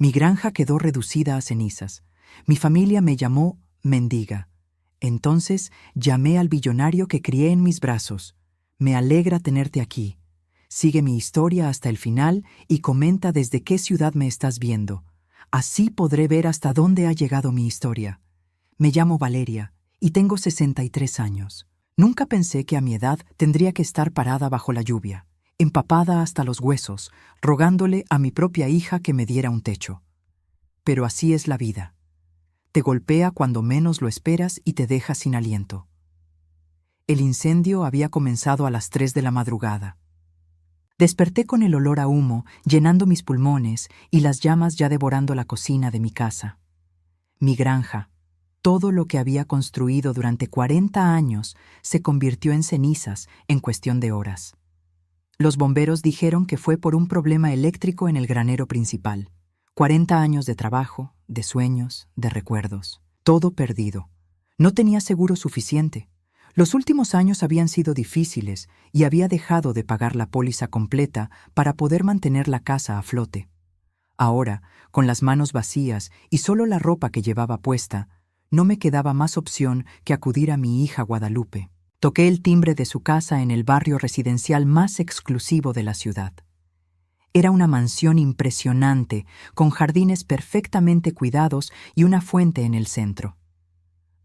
Mi granja quedó reducida a cenizas. Mi familia me llamó mendiga. Entonces llamé al billonario que crié en mis brazos. Me alegra tenerte aquí. Sigue mi historia hasta el final y comenta desde qué ciudad me estás viendo. Así podré ver hasta dónde ha llegado mi historia. Me llamo Valeria y tengo 63 años. Nunca pensé que a mi edad tendría que estar parada bajo la lluvia, empapada hasta los huesos, rogándole a mi propia hija que me diera un techo. Pero así es la vida. Te golpea cuando menos lo esperas y te deja sin aliento. El incendio había comenzado a las 3 de la madrugada. Desperté con el olor a humo llenando mis pulmones y las llamas ya devorando la cocina de mi casa. Mi granja, todo lo que había construido durante 40 años, se convirtió en cenizas en cuestión de horas. Los bomberos dijeron que fue por un problema eléctrico en el granero principal. 40 años de trabajo, de sueños, de recuerdos. Todo perdido. No tenía seguro suficiente. Los últimos años habían sido difíciles y había dejado de pagar la póliza completa para poder mantener la casa a flote. Ahora, con las manos vacías y solo la ropa que llevaba puesta, no me quedaba más opción que acudir a mi hija Guadalupe. Toqué el timbre de su casa en el barrio residencial más exclusivo de la ciudad. Era una mansión impresionante, con jardines perfectamente cuidados y una fuente en el centro.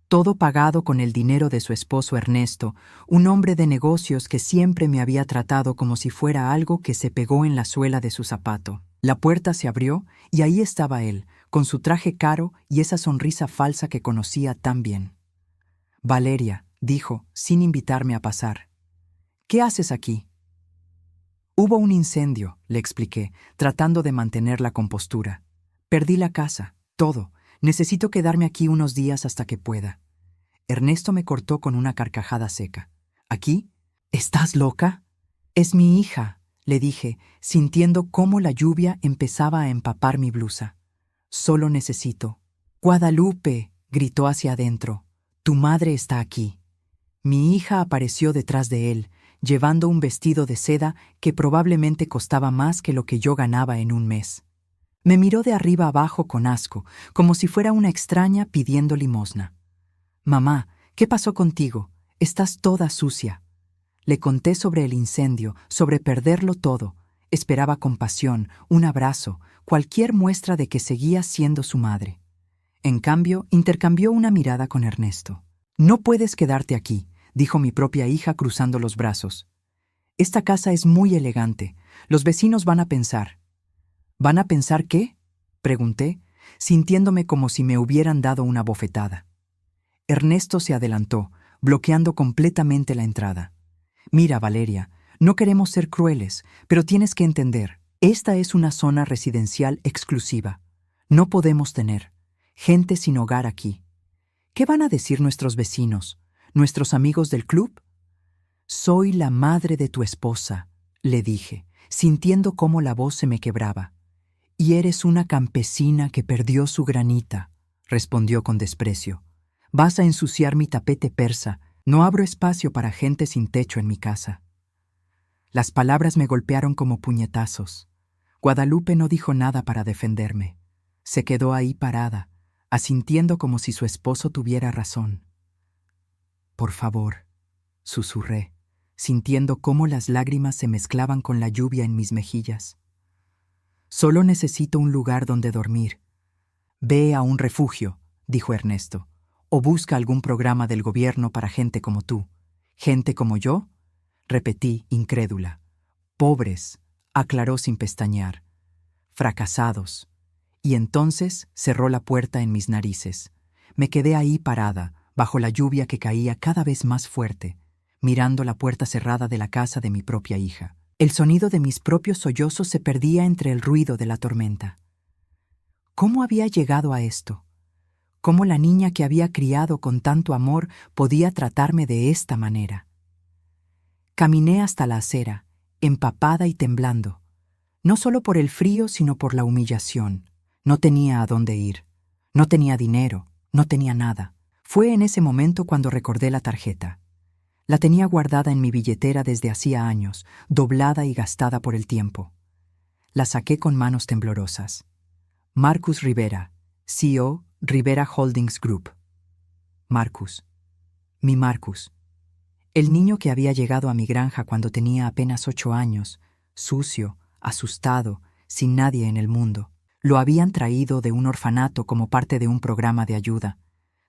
Todo pagado con el dinero de su esposo Ernesto, un hombre de negocios que siempre me había tratado como si fuera algo que se pegó en la suela de su zapato. La puerta se abrió y ahí estaba él, con su traje caro y esa sonrisa falsa que conocía tan bien. «Valeria», dijo, sin invitarme a pasar. «¿Qué haces aquí?» «Hubo un incendio», le expliqué, tratando de mantener la compostura. «Perdí la casa, todo. Necesito quedarme aquí unos días hasta que pueda». Ernesto me cortó con una carcajada seca. «¿Aquí? ¿Estás loca?» «Es mi hija», le dije, sintiendo cómo la lluvia empezaba a empapar mi blusa. «Solo necesito». «Guadalupe», gritó hacia adentro, «tu madre está aquí». Mi hija apareció detrás de él, llevando un vestido de seda que probablemente costaba más que lo que yo ganaba en un mes. Me miró de arriba abajo con asco, como si fuera una extraña pidiendo limosna. «Mamá, ¿qué pasó contigo? Estás toda sucia». Le conté sobre el incendio, sobre perderlo todo. Esperaba compasión, un abrazo, cualquier muestra de que seguía siendo su madre. En cambio, intercambió una mirada con Ernesto. «No puedes quedarte aquí», dijo mi propia hija cruzando los brazos. «Esta casa es muy elegante. Los vecinos van a pensar». «¿Van a pensar qué?», pregunté, sintiéndome como si me hubieran dado una bofetada. Ernesto se adelantó, bloqueando completamente la entrada. «Mira, Valeria, no queremos ser crueles, pero tienes que entender, esta es una zona residencial exclusiva. No podemos tener gente sin hogar aquí. ¿Qué van a decir nuestros vecinos, nuestros amigos del club?» «Soy la madre de tu esposa», le dije, sintiendo cómo la voz se me quebraba. «Y eres una campesina que perdió su granita», respondió con desprecio. «Vas a ensuciar mi tapete persa. No abro espacio para gente sin techo en mi casa». Las palabras me golpearon como puñetazos. Guadalupe no dijo nada para defenderme. Se quedó ahí parada, asintiendo como si su esposo tuviera razón. «Por favor», susurré, sintiendo cómo las lágrimas se mezclaban con la lluvia en mis mejillas. «Solo necesito un lugar donde dormir». «Ve a un refugio», dijo Ernesto, «o busca algún programa del gobierno para gente como tú». «¿Gente como yo?», repetí, incrédula. «Pobres», aclaró sin pestañear. «Fracasados». Y entonces cerró la puerta en mis narices. Me quedé ahí parada, bajo la lluvia que caía cada vez más fuerte, mirando la puerta cerrada de la casa de mi propia hija. El sonido de mis propios sollozos se perdía entre el ruido de la tormenta. ¿Cómo había llegado a esto? ¿Cómo la niña que había criado con tanto amor podía tratarme de esta manera? Caminé hasta la acera, empapada y temblando. No solo por el frío, sino por la humillación. No tenía a dónde ir. No tenía dinero. No tenía nada. Fue en ese momento cuando recordé la tarjeta. La tenía guardada en mi billetera desde hacía años, doblada y gastada por el tiempo. La saqué con manos temblorosas. Marcus Rivera, CEO, Rivera Holdings Group. Marcus. Mi Marcus. El niño que había llegado a mi granja cuando tenía apenas 8 años, sucio, asustado, sin nadie en el mundo. Lo habían traído de un orfanato como parte de un programa de ayuda.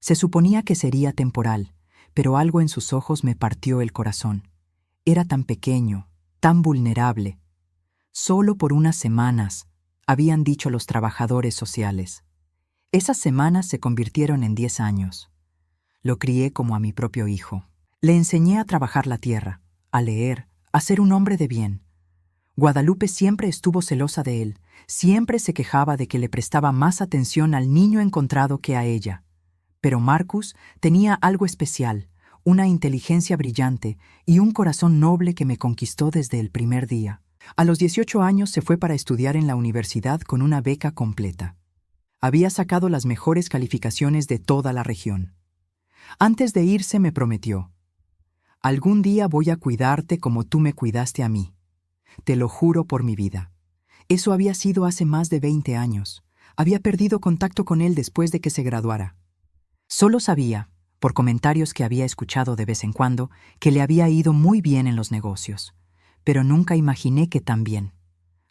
Se suponía que sería temporal, pero algo en sus ojos me partió el corazón. Era tan pequeño, tan vulnerable. Solo por unas semanas, habían dicho los trabajadores sociales. Esas semanas se convirtieron en 10 años. Lo crié como a mi propio hijo. Le enseñé a trabajar la tierra, a leer, a ser un hombre de bien. Guadalupe siempre estuvo celosa de él, siempre se quejaba de que le prestaba más atención al niño encontrado que a ella. Pero Marcus tenía algo especial, una inteligencia brillante y un corazón noble que me conquistó desde el primer día. A los 18 años se fue para estudiar en la universidad con una beca completa. Había sacado las mejores calificaciones de toda la región. Antes de irse me prometió: «Algún día voy a cuidarte como tú me cuidaste a mí. Te lo juro por mi vida». Eso había sido hace más de 20 años. Había perdido contacto con él después de que se graduara. Solo sabía, por comentarios que había escuchado de vez en cuando, que le había ido muy bien en los negocios. Pero nunca imaginé que tan bien.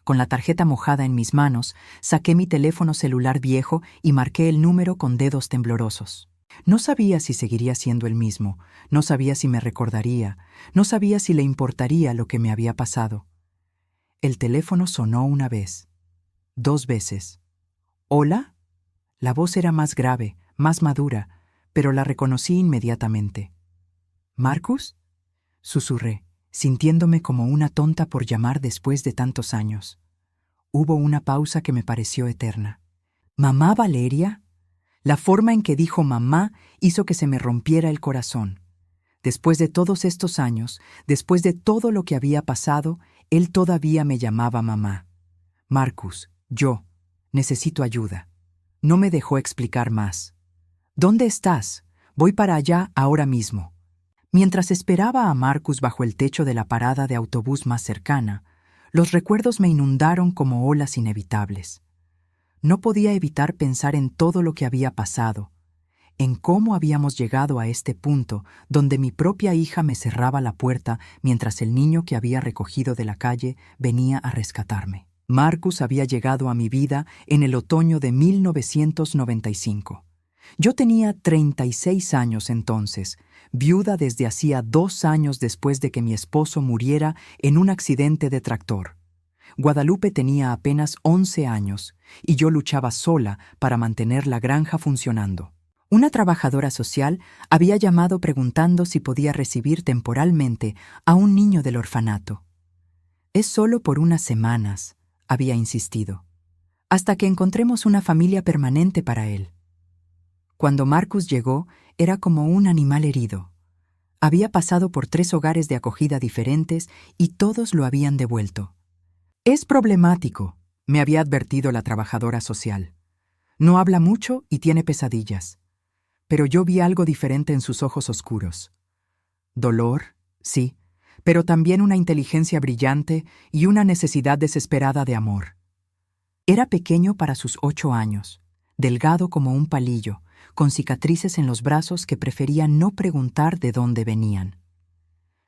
Con la tarjeta mojada en mis manos, saqué mi teléfono celular viejo y marqué el número con dedos temblorosos. No sabía si seguiría siendo el mismo, no sabía si me recordaría, no sabía si le importaría lo que me había pasado. El teléfono sonó una vez, 2 veces. ¿Hola? La voz era más grave, más madura, pero la reconocí inmediatamente. ¿Marcus?, susurré, sintiéndome como una tonta por llamar después de tantos años. Hubo una pausa que me pareció eterna. ¿Mamá Valeria? La forma en que dijo mamá hizo que se me rompiera el corazón. Después de todos estos años, después de todo lo que había pasado, él todavía me llamaba mamá. Marcus, yo necesito ayuda. No me dejó explicar más. ¿Dónde estás? Voy para allá ahora mismo. Mientras esperaba a Marcus bajo el techo de la parada de autobús más cercana, los recuerdos me inundaron como olas inevitables. No podía evitar pensar en todo lo que había pasado, en cómo habíamos llegado a este punto donde mi propia hija me cerraba la puerta mientras el niño que había recogido de la calle venía a rescatarme. Marcus había llegado a mi vida en el otoño de 1995. Yo tenía 36 años entonces, viuda desde hacía 2 años después de que mi esposo muriera en un accidente de tractor. Guadalupe tenía apenas 11 años y yo luchaba sola para mantener la granja funcionando. Una trabajadora social había llamado preguntando si podía recibir temporalmente a un niño del orfanato. «Es solo por unas semanas», había insistido, «hasta que encontremos una familia permanente para él». Cuando Marcus llegó, era como un animal herido. Había pasado por 3 hogares de acogida diferentes y todos lo habían devuelto. «Es problemático», me había advertido la trabajadora social. «No habla mucho y tiene pesadillas». Pero yo vi algo diferente en sus ojos oscuros. Dolor, sí, pero también una inteligencia brillante y una necesidad desesperada de amor. Era pequeño para sus 8 años, delgado como un palillo, con cicatrices en los brazos que prefería no preguntar de dónde venían.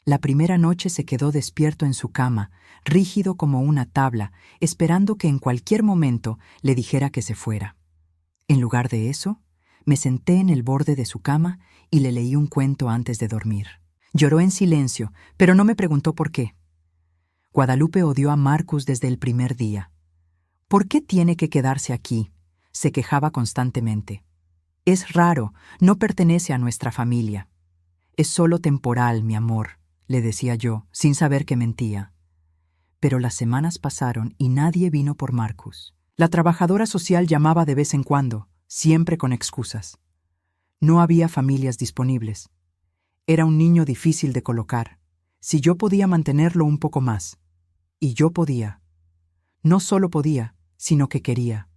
La primera noche se quedó despierto en su cama, rígido como una tabla, esperando que en cualquier momento le dijera que se fuera. En lugar de eso, me senté en el borde de su cama y le leí un cuento antes de dormir. Lloró en silencio, pero no me preguntó por qué. Guadalupe odió a Marcus desde el primer día. «¿Por qué tiene que quedarse aquí?», se quejaba constantemente. «Es raro, no pertenece a nuestra familia». «Es solo temporal, mi amor», le decía yo, sin saber que mentía. Pero las semanas pasaron y nadie vino por Marcus. La trabajadora social llamaba de vez en cuando, siempre con excusas. No había familias disponibles. Era un niño difícil de colocar. Si yo podía mantenerlo un poco más. Y yo podía. No solo podía, sino que quería.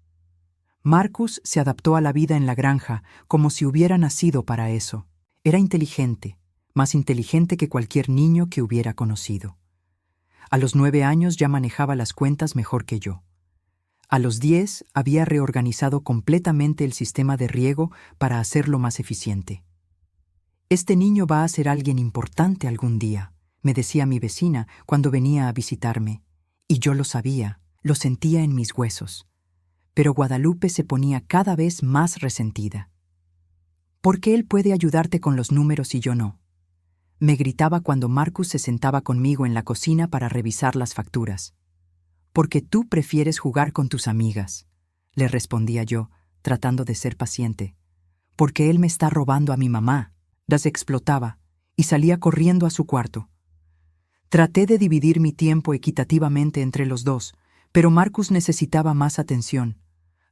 Marcus se adaptó a la vida en la granja como si hubiera nacido para eso. Era inteligente, más inteligente que cualquier niño que hubiera conocido. A los 9 años ya manejaba las cuentas mejor que yo. A los 10 había reorganizado completamente el sistema de riego para hacerlo más eficiente. «Este niño va a ser alguien importante algún día», me decía mi vecina cuando venía a visitarme. Y yo lo sabía, lo sentía en mis huesos. Pero Guadalupe se ponía cada vez más resentida. «¿Por qué él puede ayudarte con los números y yo no?», me gritaba cuando Marcus se sentaba conmigo en la cocina para revisar las facturas. «Porque tú prefieres jugar con tus amigas», le respondía yo, tratando de ser paciente. «Porque él me está robando a mi mamá», las explotaba y salía corriendo a su cuarto. Traté de dividir mi tiempo equitativamente entre los dos, pero Marcus necesitaba más atención.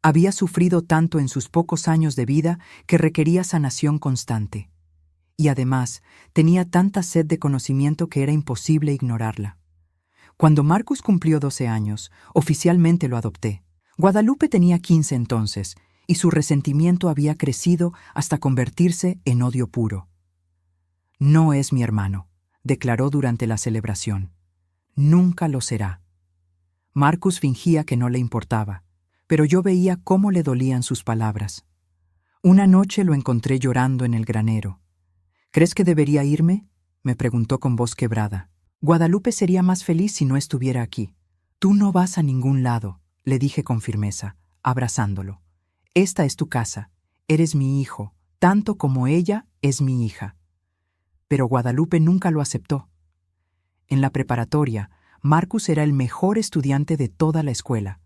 Había sufrido tanto en sus pocos años de vida que requería sanación constante. Y además, tenía tanta sed de conocimiento que era imposible ignorarla. Cuando Marcus cumplió 12 años, oficialmente lo adopté. Guadalupe tenía 15 entonces, y su resentimiento había crecido hasta convertirse en odio puro. «No es mi hermano», declaró durante la celebración. «Nunca lo será». Marcus fingía que no le importaba, pero yo veía cómo le dolían sus palabras. Una noche lo encontré llorando en el granero. «¿Crees que debería irme?», me preguntó con voz quebrada. «Guadalupe sería más feliz si no estuviera aquí». «Tú no vas a ningún lado», le dije con firmeza, abrazándolo. «Esta es tu casa. Eres mi hijo, tanto como ella es mi hija». Pero Guadalupe nunca lo aceptó. En la preparatoria, Marcus era el mejor estudiante de toda la escuela.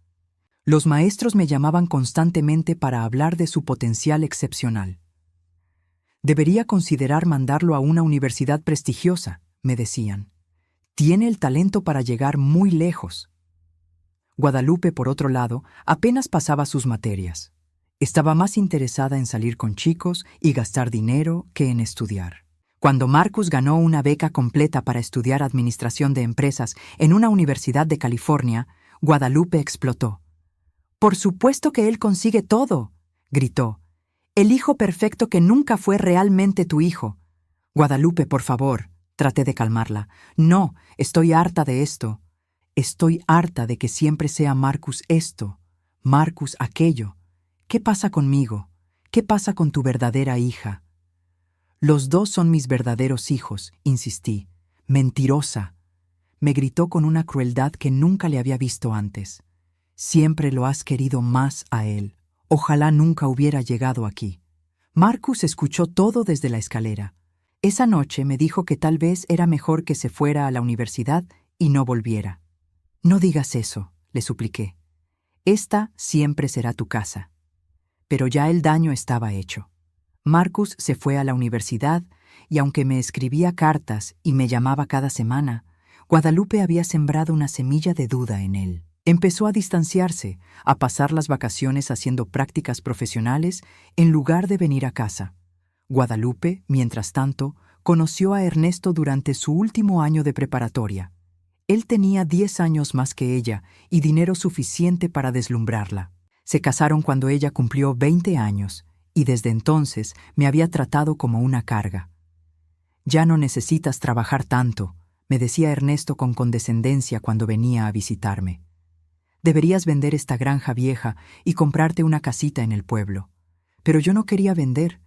Los maestros me llamaban constantemente para hablar de su potencial excepcional. «Debería considerar mandarlo a una universidad prestigiosa», me decían. «Tiene el talento para llegar muy lejos». Guadalupe, por otro lado, apenas pasaba sus materias. Estaba más interesada en salir con chicos y gastar dinero que en estudiar. Cuando Marcus ganó una beca completa para estudiar administración de empresas en una universidad de California, Guadalupe explotó. «Por supuesto que él consigue todo», gritó. «El hijo perfecto que nunca fue realmente tu hijo». «Guadalupe, por favor», traté de calmarla. «No, estoy harta de esto. Estoy harta de que siempre sea Marcus esto, Marcus aquello. ¿Qué pasa conmigo? ¿Qué pasa con tu verdadera hija?» «Los dos son mis verdaderos hijos», insistí. «Mentirosa», me gritó con una crueldad que nunca le había visto antes. «Siempre lo has querido más a él. Ojalá nunca hubiera llegado aquí». Marcus escuchó todo desde la escalera. Esa noche me dijo que tal vez era mejor que se fuera a la universidad y no volviera. «No digas eso», le supliqué. «Esta siempre será tu casa». Pero ya el daño estaba hecho. Marcus se fue a la universidad y aunque me escribía cartas y me llamaba cada semana, Guadalupe había sembrado una semilla de duda en él. Empezó a distanciarse, a pasar las vacaciones haciendo prácticas profesionales en lugar de venir a casa. Guadalupe, mientras tanto, conoció a Ernesto durante su último año de preparatoria. Él tenía 10 años más que ella y dinero suficiente para deslumbrarla. Se casaron cuando ella cumplió 20 años y desde entonces me había tratado como una carga. «Ya no necesitas trabajar tanto», me decía Ernesto con condescendencia cuando venía a visitarme. «Deberías vender esta granja vieja y comprarte una casita en el pueblo». Pero yo no quería vender.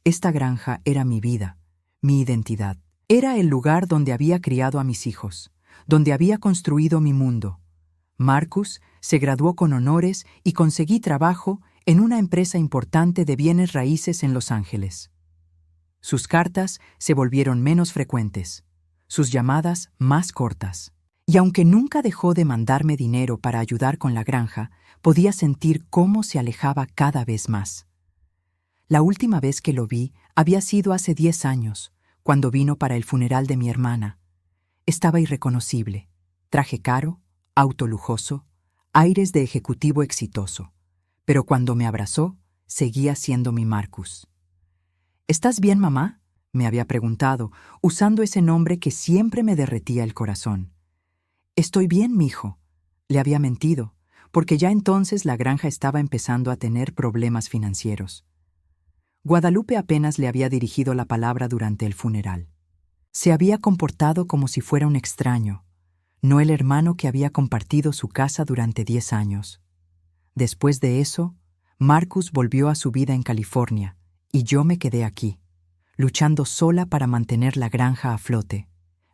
Esta granja era mi vida, mi identidad. Era el lugar donde había criado a mis hijos, donde había construido mi mundo. Marcus se graduó con honores y conseguí trabajo en una empresa importante de bienes raíces en Los Ángeles. Sus cartas se volvieron menos frecuentes, sus llamadas más cortas. Y aunque nunca dejó de mandarme dinero para ayudar con la granja, podía sentir cómo se alejaba cada vez más. La última vez que lo vi había sido hace 10 años, cuando vino para el funeral de mi hermana. Estaba irreconocible, traje caro, auto lujoso, aires de ejecutivo exitoso. Pero cuando me abrazó, seguía siendo mi Marcus. «¿Estás bien, mamá?», me había preguntado, usando ese nombre que siempre me derretía el corazón. «Estoy bien, mijo», le había mentido, porque ya entonces la granja estaba empezando a tener problemas financieros. Guadalupe apenas le había dirigido la palabra durante el funeral. Se había comportado como si fuera un extraño, no el hermano que había compartido su casa durante 10 años. Después de eso, Marcus volvió a su vida en California y yo me quedé aquí, luchando sola para mantener la granja a flote,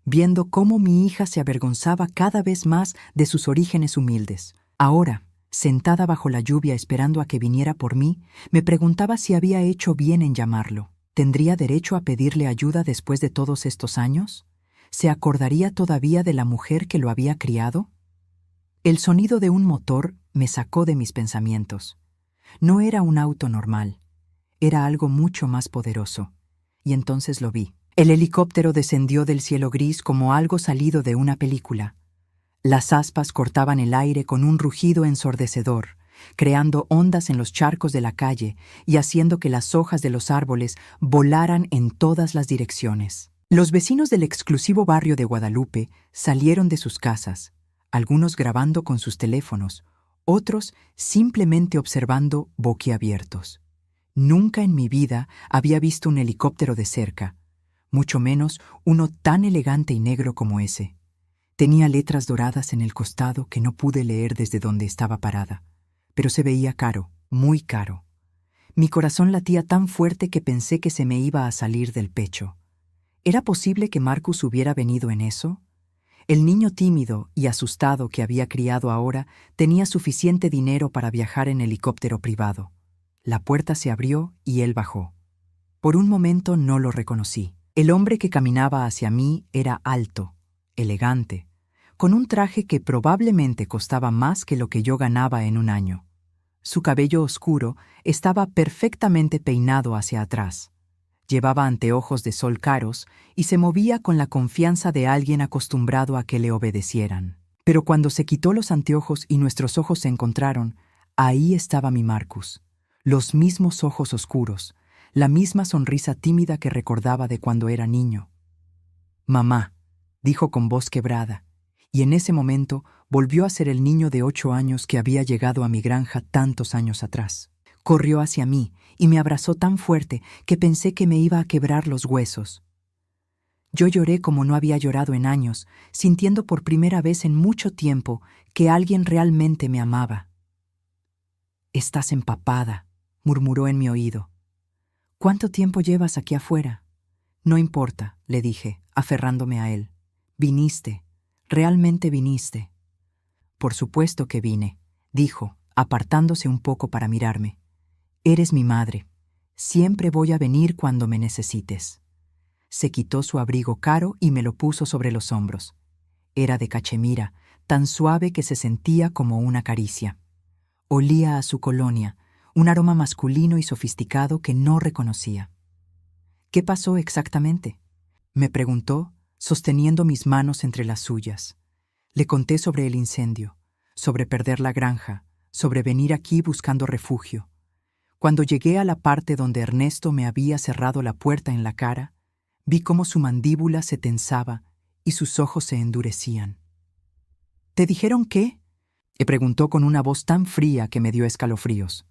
viendo cómo mi hija se avergonzaba cada vez más de sus orígenes humildes. Ahora, sentada bajo la lluvia esperando a que viniera por mí, me preguntaba si había hecho bien en llamarlo. ¿Tendría derecho a pedirle ayuda después de todos estos años? ¿Se acordaría todavía de la mujer que lo había criado? El sonido de un motor me sacó de mis pensamientos. No era un auto normal, era algo mucho más poderoso. Y entonces lo vi. El helicóptero descendió del cielo gris como algo salido de una película. Las aspas cortaban el aire con un rugido ensordecedor, creando ondas en los charcos de la calle y haciendo que las hojas de los árboles volaran en todas las direcciones. Los vecinos del exclusivo barrio de Guadalupe salieron de sus casas, algunos grabando con sus teléfonos, otros simplemente observando boquiabiertos. Nunca en mi vida había visto un helicóptero de cerca, mucho menos uno tan elegante y negro como ese. Tenía letras doradas en el costado que no pude leer desde donde estaba parada, pero se veía caro, muy caro. Mi corazón latía tan fuerte que pensé que se me iba a salir del pecho. ¿Era posible que Marcus hubiera venido en eso? El niño tímido y asustado que había criado ahora tenía suficiente dinero para viajar en helicóptero privado. La puerta se abrió y él bajó. Por un momento no lo reconocí. El hombre que caminaba hacia mí era alto, elegante, con un traje que probablemente costaba más que lo que yo ganaba en un año. Su cabello oscuro estaba perfectamente peinado hacia atrás. Llevaba anteojos de sol caros y se movía con la confianza de alguien acostumbrado a que le obedecieran. Pero cuando se quitó los anteojos y nuestros ojos se encontraron, ahí estaba mi Marcus. Los mismos ojos oscuros, la misma sonrisa tímida que recordaba de cuando era niño. «Mamá», dijo con voz quebrada, y en ese momento volvió a ser el niño de 8 años que había llegado a mi granja tantos años atrás. Corrió hacia mí y me abrazó tan fuerte que pensé que me iba a quebrar los huesos. Yo lloré como no había llorado en años, sintiendo por primera vez en mucho tiempo que alguien realmente me amaba. «Estás empapada», murmuró en mi oído. «¿Cuánto tiempo llevas aquí afuera?» «No importa», le dije, aferrándome a él. «Viniste, realmente viniste». «Por supuesto que vine», dijo, apartándose un poco para mirarme. «Eres mi madre. Siempre voy a venir cuando me necesites». Se quitó su abrigo caro y me lo puso sobre los hombros. Era de cachemira, tan suave que se sentía como una caricia. Olía a su colonia, un aroma masculino y sofisticado que no reconocía. «¿Qué pasó exactamente?», me preguntó, sosteniendo mis manos entre las suyas. Le conté sobre el incendio, sobre perder la granja, sobre venir aquí buscando refugio. Cuando llegué a la parte donde Ernesto me había cerrado la puerta en la cara, vi cómo su mandíbula se tensaba y sus ojos se endurecían. «¿Te dijeron qué?», me preguntó con una voz tan fría que me dio escalofríos.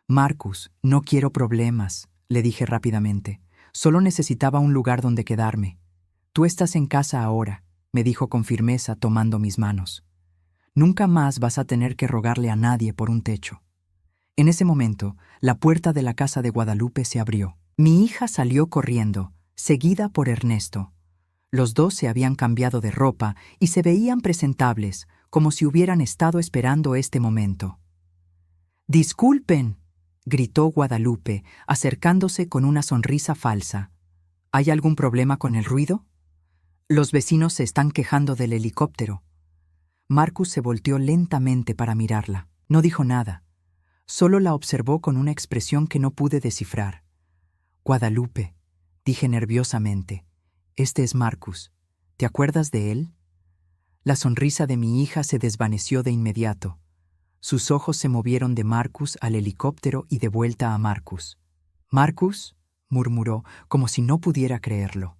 «Marcus, no quiero problemas», le dije rápidamente. «Solo necesitaba un lugar donde quedarme». «Tú estás en casa ahora», me dijo con firmeza tomando mis manos. «Nunca más vas a tener que rogarle a nadie por un techo». En ese momento, la puerta de la casa de Guadalupe se abrió. Mi hija salió corriendo, seguida por Ernesto. Los dos se habían cambiado de ropa y se veían presentables, como si hubieran estado esperando este momento. «Disculpen», gritó Guadalupe, acercándose con una sonrisa falsa. «¿Hay algún problema con el ruido? Los vecinos se están quejando del helicóptero». Marcus se volteó lentamente para mirarla. No dijo nada. Solo la observó con una expresión que no pude descifrar. «Guadalupe», dije nerviosamente, «este es Marcus. ¿Te acuerdas de él?» La sonrisa de mi hija se desvaneció de inmediato. Sus ojos se movieron de Marcus al helicóptero y de vuelta a Marcus. «¿Marcus?», murmuró, como si no pudiera creerlo.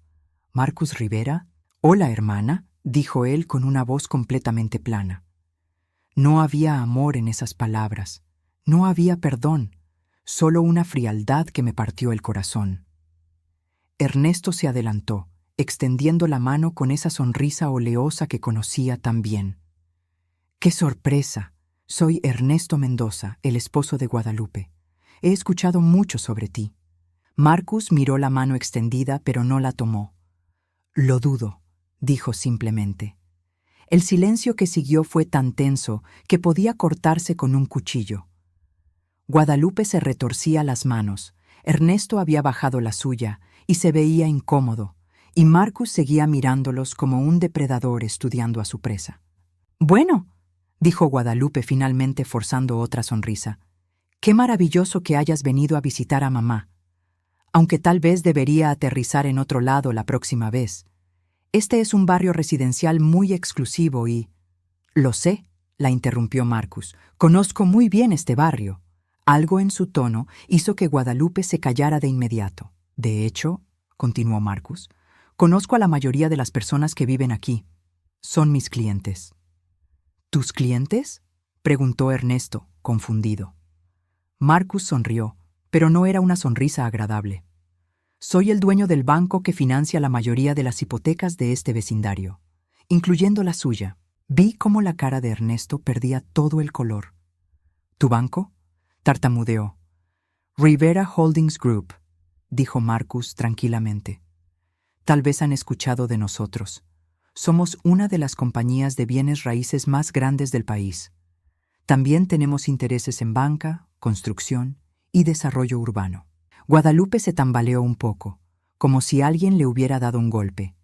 «¿Marcus Rivera? Hola, hermana», dijo él con una voz completamente plana. No había amor en esas palabras. No había perdón, solo una frialdad que me partió el corazón. Ernesto se adelantó, extendiendo la mano con esa sonrisa oleosa que conocía tan bien. ¡Qué sorpresa! Soy Ernesto Mendoza, el esposo de Guadalupe. He escuchado mucho sobre ti. Marcus miró la mano extendida, pero no la tomó. Lo dudo, dijo simplemente. El silencio que siguió fue tan tenso que podía cortarse con un cuchillo. Guadalupe se retorcía las manos, Ernesto había bajado la suya y se veía incómodo, y Marcus seguía mirándolos como un depredador estudiando a su presa. «Bueno», dijo Guadalupe finalmente forzando otra sonrisa, «qué maravilloso que hayas venido a visitar a mamá. Aunque tal vez debería aterrizar en otro lado la próxima vez. Este es un barrio residencial muy exclusivo y...» «Lo sé», la interrumpió Marcus. «Conozco muy bien este barrio». Algo en su tono hizo que Guadalupe se callara de inmediato. «De hecho», continuó Marcus, «conozco a la mayoría de las personas que viven aquí. Son mis clientes». «¿Tus clientes?», preguntó Ernesto, confundido. Marcus sonrió, pero no era una sonrisa agradable. «Soy el dueño del banco que financia la mayoría de las hipotecas de este vecindario, incluyendo la suya». Vi cómo la cara de Ernesto perdía todo el color. «¿Tu banco?», tartamudeó. «Rivera Holdings Group», dijo Marcus tranquilamente. «Tal vez han escuchado de nosotros. Somos una de las compañías de bienes raíces más grandes del país. También tenemos intereses en banca, construcción y desarrollo urbano». Guadalupe se tambaleó un poco, como si alguien le hubiera dado un golpe.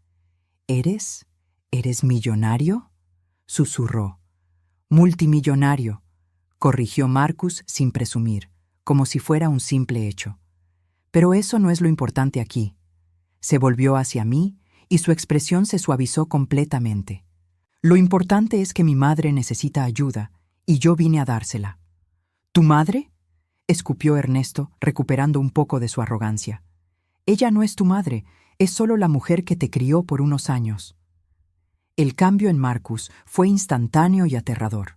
¿Eres millonario?», susurró. «Multimillonario», corrigió Marcus sin presumir, como si fuera un simple hecho. «Pero eso no es lo importante aquí». Se volvió hacia mí y su expresión se suavizó completamente. «Lo importante es que mi madre necesita ayuda y yo vine a dársela». «¿Tu madre?», escupió Ernesto, recuperando un poco de su arrogancia. «Ella no es tu madre, es solo la mujer que te crió por unos años». El cambio en Marcus fue instantáneo y aterrador.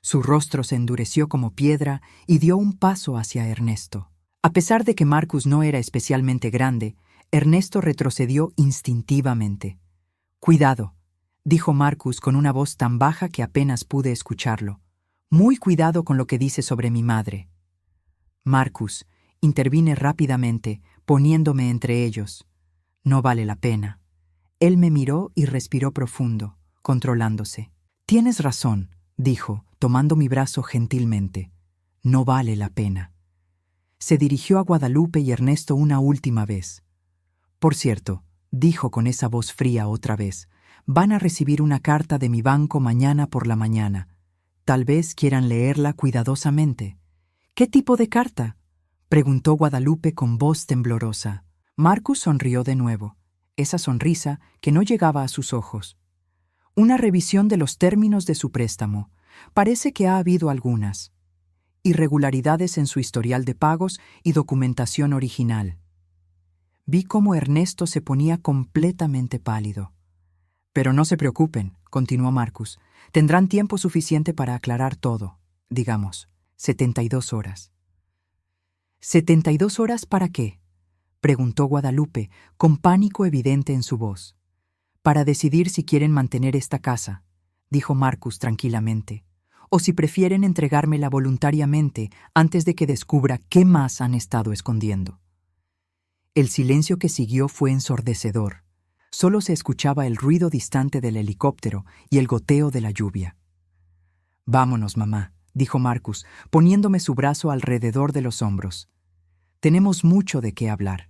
Su rostro se endureció como piedra y dio un paso hacia Ernesto. A pesar de que Marcus no era especialmente grande, Ernesto retrocedió instintivamente. «Cuidado», dijo Marcus con una voz tan baja que apenas pude escucharlo. «Muy cuidado con lo que dice sobre mi madre». «Marcus», intervine rápidamente, poniéndome entre ellos. «No vale la pena». Él me miró y respiró profundo, controlándose. «Tienes razón», dijo, tomando mi brazo gentilmente. «No vale la pena». Se dirigió a Guadalupe y Ernesto una última vez. «Por cierto», dijo con esa voz fría otra vez, «van a recibir una carta de mi banco mañana por la mañana. Tal vez quieran leerla cuidadosamente». «¿Qué tipo de carta?», preguntó Guadalupe con voz temblorosa. Marcus sonrió de nuevo, esa sonrisa que no llegaba a sus ojos. «Una revisión de los términos de su préstamo. Parece que ha habido algunas irregularidades en su historial de pagos y documentación original». Vi cómo Ernesto se ponía completamente pálido. «Pero no se preocupen», continuó Marcus. «Tendrán tiempo suficiente para aclarar todo. Digamos, 72 horas». «¿72 horas para qué?», preguntó Guadalupe, con pánico evidente en su voz. «Para decidir si quieren mantener esta casa», dijo Marcus tranquilamente, «o si prefieren entregármela voluntariamente antes de que descubra qué más han estado escondiendo». El silencio que siguió fue ensordecedor. Solo se escuchaba el ruido distante del helicóptero y el goteo de la lluvia. «Vámonos, mamá», dijo Marcus, poniéndome su brazo alrededor de los hombros. «Tenemos mucho de qué hablar».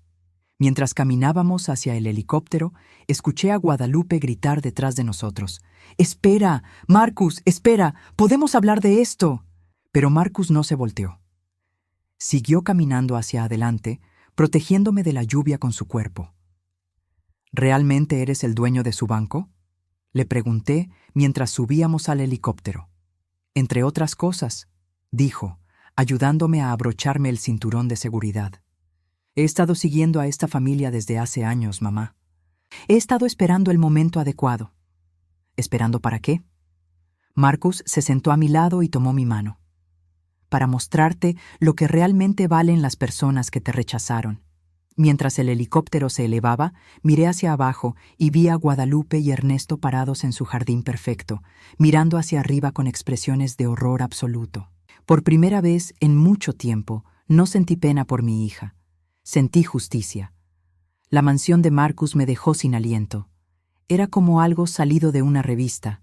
Mientras caminábamos hacia el helicóptero, escuché a Guadalupe gritar detrás de nosotros. «¡Espera! ¡Marcus, espera! ¡Podemos hablar de esto!». Pero Marcus no se volteó. Siguió caminando hacia adelante, protegiéndome de la lluvia con su cuerpo. «¿Realmente eres el dueño de su banco?», le pregunté mientras subíamos al helicóptero. «Entre otras cosas», dijo, ayudándome a abrocharme el cinturón de seguridad. «He estado siguiendo a esta familia desde hace años, mamá. He estado esperando el momento adecuado». «¿Esperando para qué?». Marcus se sentó a mi lado y tomó mi mano. «Para mostrarte lo que realmente valen las personas que te rechazaron. Mientras el helicóptero se elevaba, miré hacia abajo y vi a Guadalupe y Ernesto parados en su jardín perfecto, mirando hacia arriba con expresiones de horror absoluto. Por primera vez en mucho tiempo, no sentí pena por mi hija. Sentí justicia. La mansión de Marcus me dejó sin aliento. Era como algo salido de una revista.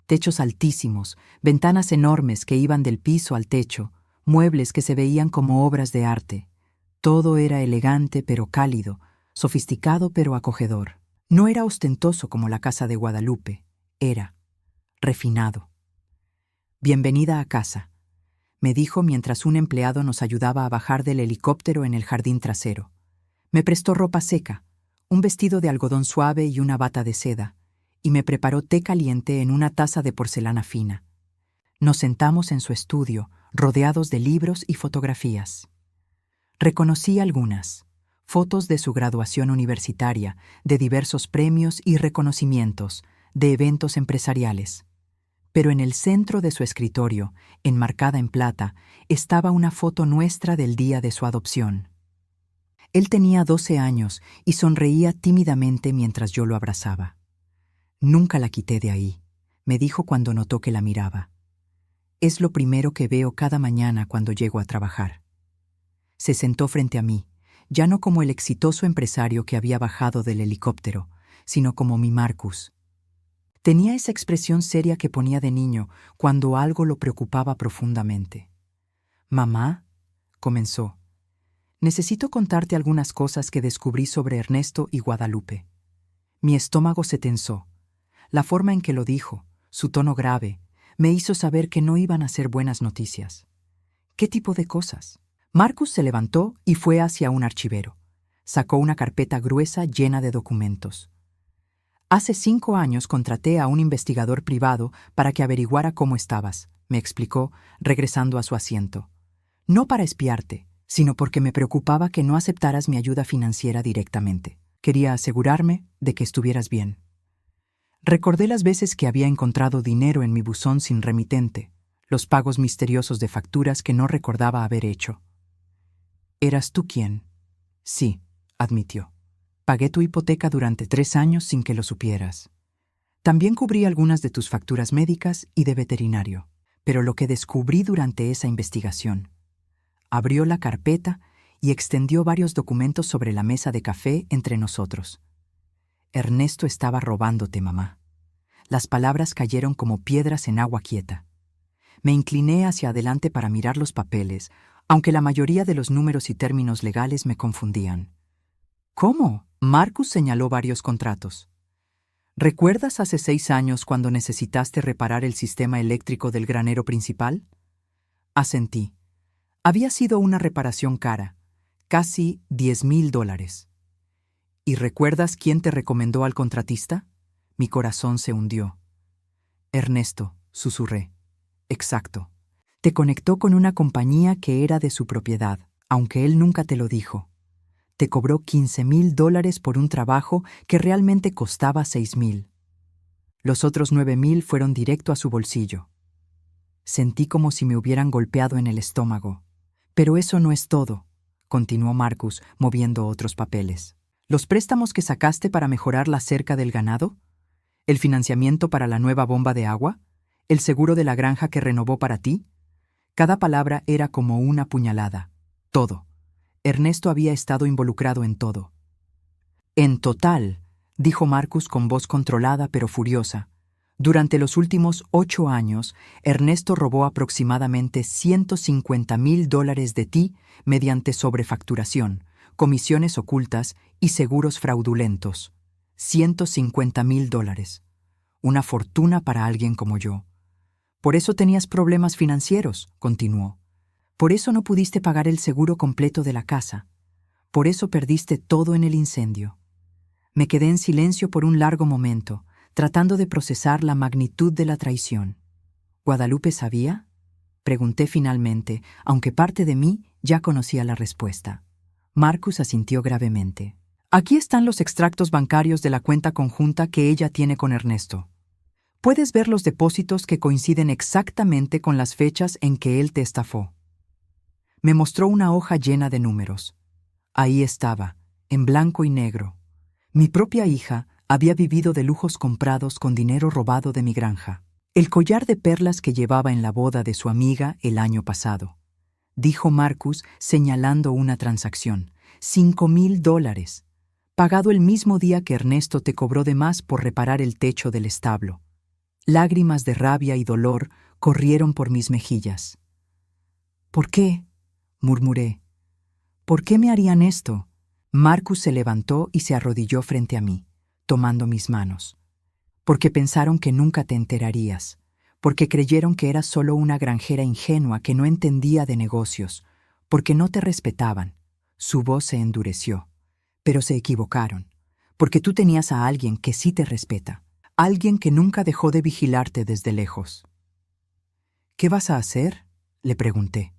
Techos altísimos, ventanas enormes que iban del piso al techo, muebles que se veían como obras de arte. Todo era elegante pero cálido, sofisticado pero acogedor. No era ostentoso como la casa de Guadalupe, era refinado. «Bienvenida a casa», me dijo mientras un empleado nos ayudaba a bajar del helicóptero en el jardín trasero. Me prestó ropa seca, un vestido de algodón suave y una bata de seda, y me preparó té caliente en una taza de porcelana fina. Nos sentamos en su estudio, rodeados de libros y fotografías. Reconocí algunas, fotos de su graduación universitaria, de diversos premios y reconocimientos, de eventos empresariales. Pero en el centro de su escritorio, enmarcada en plata, estaba una foto nuestra del día de su adopción. Él tenía 12 años y sonreía tímidamente mientras yo lo abrazaba. «Nunca la quité de ahí», me dijo cuando notó que la miraba. «Es lo primero que veo cada mañana cuando llego a trabajar». Se sentó frente a mí, ya no como el exitoso empresario que había bajado del helicóptero, sino como mi Marcus. Tenía esa expresión seria que ponía de niño cuando algo lo preocupaba profundamente. «Mamá», comenzó, «necesito contarte algunas cosas que descubrí sobre Ernesto y Guadalupe». Mi estómago se tensó. La forma en que lo dijo, su tono grave, me hizo saber que no iban a ser buenas noticias. ¿Qué tipo de cosas? Marcus se levantó y fue hacia un archivero. Sacó una carpeta gruesa llena de documentos. «Hace 5 años contraté a un investigador privado para que averiguara cómo estabas», me explicó, regresando a su asiento. «No para espiarte, sino porque me preocupaba que no aceptaras mi ayuda financiera directamente. Quería asegurarme de que estuvieras bien». Recordé las veces que había encontrado dinero en mi buzón sin remitente, los pagos misteriosos de facturas que no recordaba haber hecho. «¿Eras tú quién?» «Sí», admitió. «Pagué tu hipoteca durante 3 años sin que lo supieras. También cubrí algunas de tus facturas médicas y de veterinario. Pero lo que descubrí durante esa investigación». Abrió la carpeta y extendió varios documentos sobre la mesa de café entre nosotros. «Ernesto estaba robándote, mamá». Las palabras cayeron como piedras en agua quieta. Me incliné hacia adelante para mirar los papeles, aunque la mayoría de los números y términos legales me confundían. «¿Cómo?», Marcus señaló varios contratos. «¿Recuerdas hace 6 años cuando necesitaste reparar el sistema eléctrico del granero principal?» Asentí. Había sido una reparación cara, casi $10,000. «¿Y recuerdas quién te recomendó al contratista?» Mi corazón se hundió. «Ernesto», susurré. «Exacto. Te conectó con una compañía que era de su propiedad, aunque él nunca te lo dijo. Te cobró $15,000 por un trabajo que realmente costaba $6,000. Los otros $9,000 fueron directo a su bolsillo». Sentí como si me hubieran golpeado en el estómago. «Pero eso no es todo», continuó Marcus, moviendo otros papeles. «Los préstamos que sacaste para mejorar la cerca del ganado, el financiamiento para la nueva bomba de agua, el seguro de la granja que renovó para ti». Cada palabra era como una puñalada. Todo. Ernesto había estado involucrado en todo. «En total», dijo Marcus con voz controlada pero furiosa, «durante los últimos 8 años, Ernesto robó aproximadamente $150,000 de ti mediante sobrefacturación, comisiones ocultas y seguros fraudulentos. $150,000. Una fortuna para alguien como yo. Por eso tenías problemas financieros», continuó. «Por eso no pudiste pagar el seguro completo de la casa. Por eso perdiste todo en el incendio». Me quedé en silencio por un largo momento, tratando de procesar la magnitud de la traición. «¿Guadalupe sabía?», pregunté finalmente, aunque parte de mí ya conocía la respuesta. Marcus asintió gravemente. «Aquí están los extractos bancarios de la cuenta conjunta que ella tiene con Ernesto. Puedes ver los depósitos que coinciden exactamente con las fechas en que él te estafó». Me mostró una hoja llena de números. Ahí estaba, en blanco y negro. Mi propia hija había vivido de lujos comprados con dinero robado de mi granja. El collar de perlas que llevaba en la boda de su amiga el año pasado, dijo Marcus señalando una transacción. $5,000, pagado el mismo día que Ernesto te cobró de más por reparar el techo del establo. Lágrimas de rabia y dolor corrieron por mis mejillas. ¿Por qué?, murmuré. ¿Por qué me harían esto? Marcus se levantó y se arrodilló frente a mí, tomando mis manos. Porque pensaron que nunca te enterarías, porque creyeron que eras solo una granjera ingenua que no entendía de negocios, porque no te respetaban. Su voz se endureció. Pero se equivocaron, porque tú tenías a alguien que sí te respeta, alguien que nunca dejó de vigilarte desde lejos. ¿Qué vas a hacer?, le pregunté.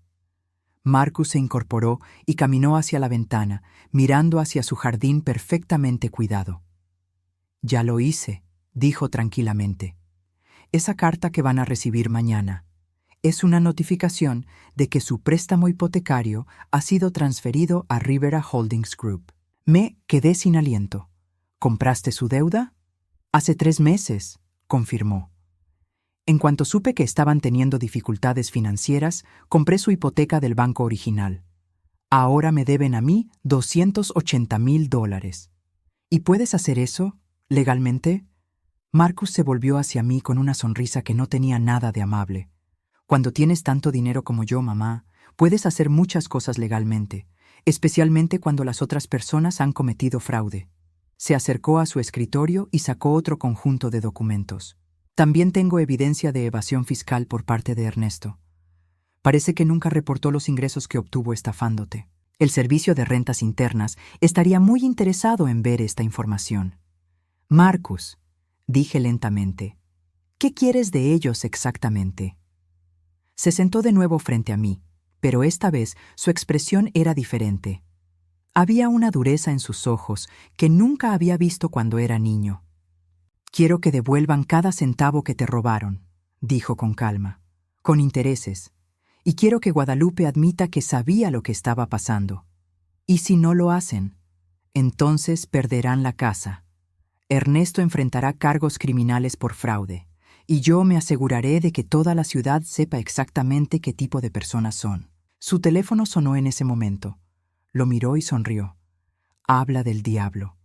Marcus se incorporó y caminó hacia la ventana, mirando hacia su jardín perfectamente cuidado. Ya lo hice, dijo tranquilamente. Esa carta que van a recibir mañana es una notificación de que su préstamo hipotecario ha sido transferido a Rivera Holdings Group. Me quedé sin aliento. ¿Compraste su deuda? Hace 3 meses, confirmó. En cuanto supe que estaban teniendo dificultades financieras, compré su hipoteca del banco original. Ahora me deben a mí $280,000. ¿Y puedes hacer eso, legalmente? Marcus se volvió hacia mí con una sonrisa que no tenía nada de amable. Cuando tienes tanto dinero como yo, mamá, puedes hacer muchas cosas legalmente, especialmente cuando las otras personas han cometido fraude. Se acercó a su escritorio y sacó otro conjunto de documentos. También tengo evidencia de evasión fiscal por parte de Ernesto. Parece que nunca reportó los ingresos que obtuvo estafándote. El Servicio de Rentas Internas estaría muy interesado en ver esta información. Marcus, dije lentamente, ¿qué quieres de ellos exactamente? Se sentó de nuevo frente a mí, pero esta vez su expresión era diferente. Había una dureza en sus ojos que nunca había visto cuando era niño. Quiero que devuelvan cada centavo que te robaron, dijo con calma, con intereses, y quiero que Guadalupe admita que sabía lo que estaba pasando. Y si no lo hacen, entonces perderán la casa. Ernesto enfrentará cargos criminales por fraude, y yo me aseguraré de que toda la ciudad sepa exactamente qué tipo de personas son. Su teléfono sonó en ese momento. Lo miró y sonrió. Habla del diablo,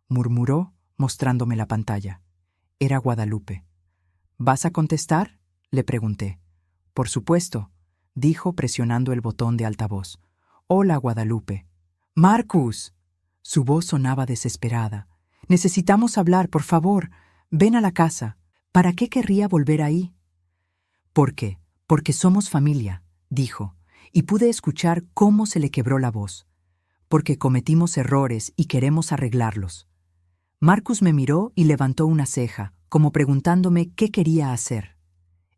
murmuró, mostrándome la pantalla. Era Guadalupe. ¿Vas a contestar?, le pregunté. Por supuesto, dijo presionando el botón de altavoz. Hola, Guadalupe. ¡Marcus! Su voz sonaba desesperada. Necesitamos hablar, por favor. Ven a la casa. ¿Para qué querría volver ahí? ¿Por qué? Porque somos familia, dijo, y pude escuchar cómo se le quebró la voz. Porque cometimos errores y queremos arreglarlos. Marcus me miró y levantó una ceja, como preguntándome qué quería hacer.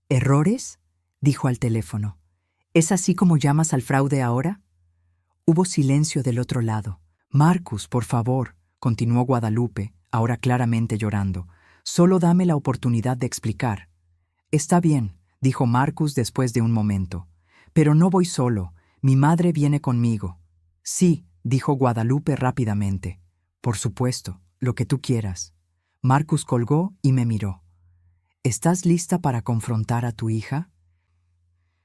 ¿Errores?, dijo al teléfono. ¿Es así como llamas al fraude ahora? Hubo silencio del otro lado. Marcus, por favor, continuó Guadalupe, ahora claramente llorando. Solo dame la oportunidad de explicar. Está bien, dijo Marcus después de un momento. Pero no voy solo. Mi madre viene conmigo. Sí, dijo Guadalupe rápidamente. Por supuesto. Lo que tú quieras. Marcus colgó y me miró. ¿Estás lista para confrontar a tu hija?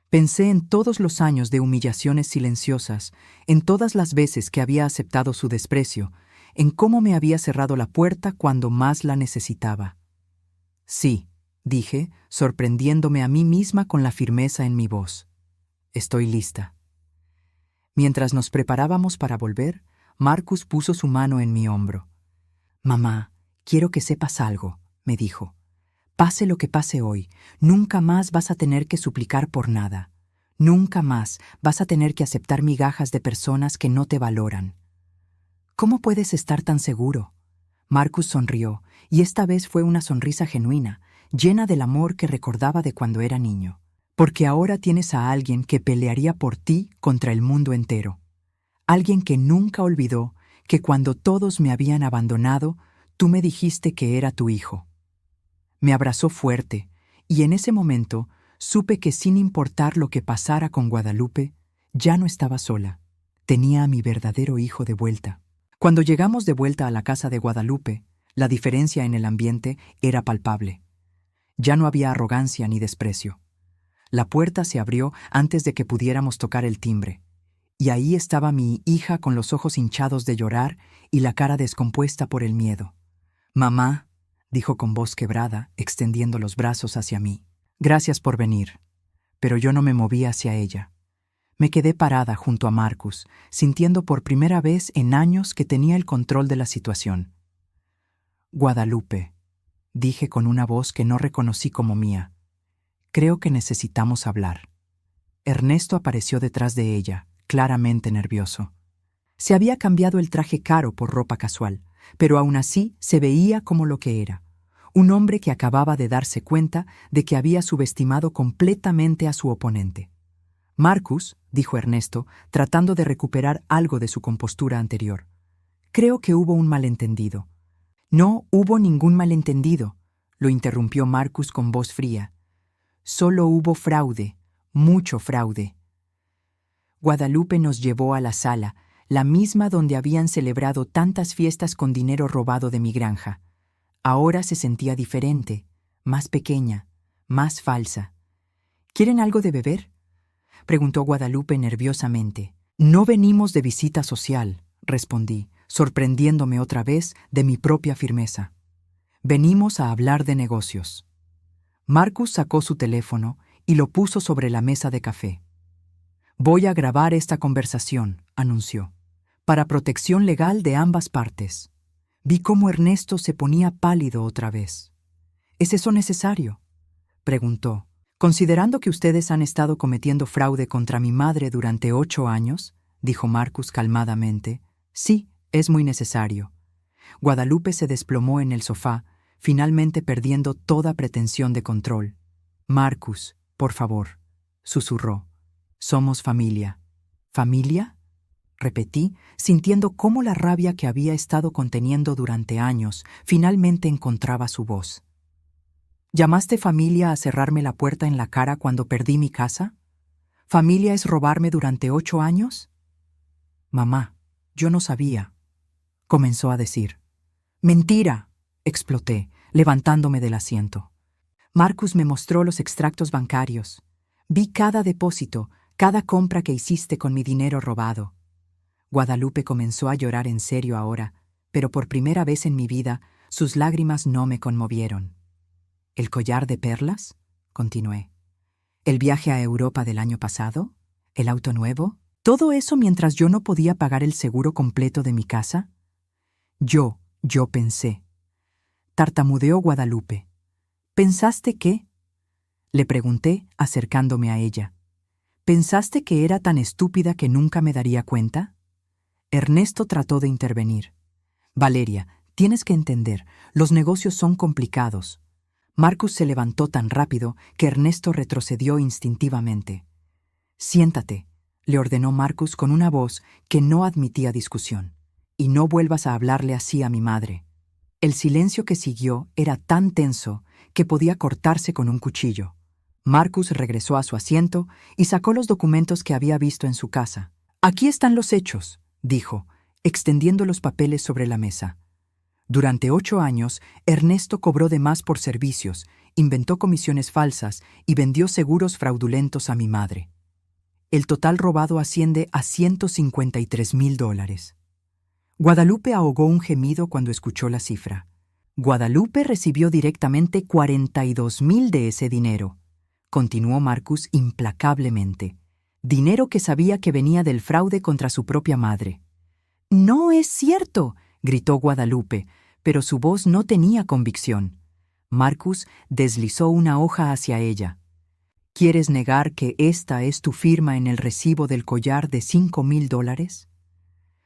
Pensé en todos los años de humillaciones silenciosas, en todas las veces que había aceptado su desprecio, en cómo me había cerrado la puerta cuando más la necesitaba. Sí, dije, sorprendiéndome a mí misma con la firmeza en mi voz. Estoy lista. Mientras nos preparábamos para volver, Marcus puso su mano en mi hombro. Mamá, quiero que sepas algo, me dijo. Pase lo que pase hoy, nunca más vas a tener que suplicar por nada. Nunca más vas a tener que aceptar migajas de personas que no te valoran. ¿Cómo puedes estar tan seguro? Marcus sonrió, y esta vez fue una sonrisa genuina, llena del amor que recordaba de cuando era niño. Porque ahora tienes a alguien que pelearía por ti contra el mundo entero. Alguien que nunca olvidó que cuando todos me habían abandonado, tú me dijiste que era tu hijo. Me abrazó fuerte, y en ese momento supe que sin importar lo que pasara con Guadalupe, ya no estaba sola. Tenía a mi verdadero hijo de vuelta. Cuando llegamos de vuelta a la casa de Guadalupe, la diferencia en el ambiente era palpable. Ya no había arrogancia ni desprecio. La puerta se abrió antes de que pudiéramos tocar el timbre, y ahí estaba mi hija con los ojos hinchados de llorar y la cara descompuesta por el miedo. «Mamá», dijo con voz quebrada, extendiendo los brazos hacia mí. «Gracias por venir». Pero yo no me moví hacia ella. Me quedé parada junto a Marcus, sintiendo por primera vez en años que tenía el control de la situación. «Guadalupe», dije con una voz que no reconocí como mía. «Creo que necesitamos hablar». Ernesto apareció detrás de ella, claramente nervioso. Se había cambiado el traje caro por ropa casual, pero aún así se veía como lo que era. Un hombre que acababa de darse cuenta de que había subestimado completamente a su oponente. «Marcus», dijo Ernesto, tratando de recuperar algo de su compostura anterior. «Creo que hubo un malentendido». «No hubo ningún malentendido», lo interrumpió Marcus con voz fría. «Solo hubo fraude, mucho fraude». Guadalupe nos llevó a la sala, la misma donde habían celebrado tantas fiestas con dinero robado de mi granja. Ahora se sentía diferente, más pequeña, más falsa. «¿Quieren algo de beber?», preguntó Guadalupe nerviosamente. «No venimos de visita social», respondí, sorprendiéndome otra vez de mi propia firmeza. «Venimos a hablar de negocios». Marcus sacó su teléfono y lo puso sobre la mesa de café. «Voy a grabar esta conversación», anunció, «para protección legal de ambas partes». Vi cómo Ernesto se ponía pálido otra vez. «¿Es eso necesario?», preguntó. «Considerando que ustedes han estado cometiendo fraude contra mi madre durante 8 años», dijo Marcus calmadamente, «sí, es muy necesario». Guadalupe se desplomó en el sofá, finalmente perdiendo toda pretensión de control. «Marcus, por favor», susurró. «Somos familia». «¿Familia?», repetí, sintiendo cómo la rabia que había estado conteniendo durante años finalmente encontraba su voz. «¿Llamaste familia a cerrarme la puerta en la cara cuando perdí mi casa? ¿Familia es robarme durante 8 años?» «Mamá, yo no sabía», comenzó a decir. «¡Mentira!», exploté, levantándome del asiento. Marcus me mostró los extractos bancarios. Vi cada depósito, cada compra que hiciste con mi dinero robado. Guadalupe comenzó a llorar en serio ahora, pero por primera vez en mi vida sus lágrimas no me conmovieron. «¿El collar de perlas?», continué. «¿El viaje a Europa del año pasado? ¿El auto nuevo? ¿Todo eso mientras yo no podía pagar el seguro completo de mi casa?» Yo pensé. Tartamudeó Guadalupe. «¿Pensaste qué?», le pregunté, acercándome a ella. «¿Pensaste que era tan estúpida que nunca me daría cuenta?» Ernesto trató de intervenir. «Valeria, tienes que entender, los negocios son complicados». Marcus se levantó tan rápido que Ernesto retrocedió instintivamente. «Siéntate», le ordenó Marcus con una voz que no admitía discusión. «Y no vuelvas a hablarle así a mi madre». El silencio que siguió era tan tenso que podía cortarse con un cuchillo. Marcus regresó a su asiento y sacó los documentos que había visto en su casa. «Aquí están los hechos», dijo, extendiendo los papeles sobre la mesa. Durante 8 años, Ernesto cobró de más por servicios, inventó comisiones falsas y vendió seguros fraudulentos a mi madre. El total robado asciende a $153,000. Guadalupe ahogó un gemido cuando escuchó la cifra. Guadalupe recibió directamente 42,000 de ese dinero, continuó Marcus implacablemente. Dinero que sabía que venía del fraude contra su propia madre. «No es cierto», gritó Guadalupe, pero su voz no tenía convicción. Marcus deslizó una hoja hacia ella. «¿Quieres negar que esta es tu firma en el recibo del collar de $5,000?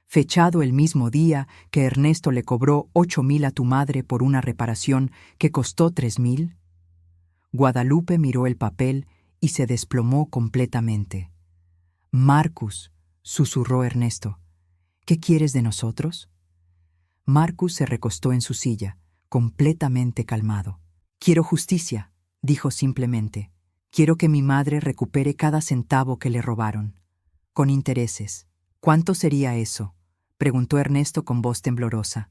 Fechado el mismo día que Ernesto le cobró 8,000 a tu madre por una reparación que costó 3,000. Guadalupe miró el papel y se desplomó completamente. «Marcus», susurró Ernesto, «¿qué quieres de nosotros?» Marcus se recostó en su silla, completamente calmado. «Quiero justicia», dijo simplemente. «Quiero que mi madre recupere cada centavo que le robaron. Con intereses. ¿Cuánto sería eso? preguntó Ernesto con voz temblorosa.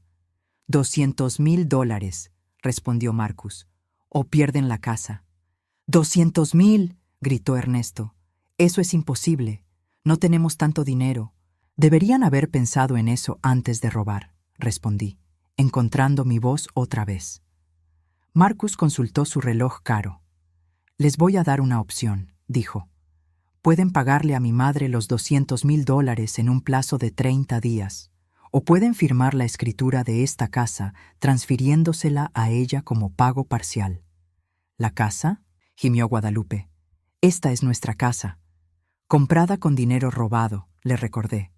$200,000, respondió Marcus. O pierden la casa. $200,000, gritó Ernesto. Eso es imposible. No tenemos tanto dinero. Deberían haber pensado en eso antes de robar, respondí, encontrando mi voz otra vez. Marcus consultó su reloj caro. Les voy a dar una opción, dijo. Pueden pagarle a mi madre los $200,000 en un plazo de 30 días, o pueden firmar la escritura de esta casa transfiriéndosela a ella como pago parcial. ¿La casa?, gimió Guadalupe. Esta es nuestra casa. Comprada con dinero robado, le recordé.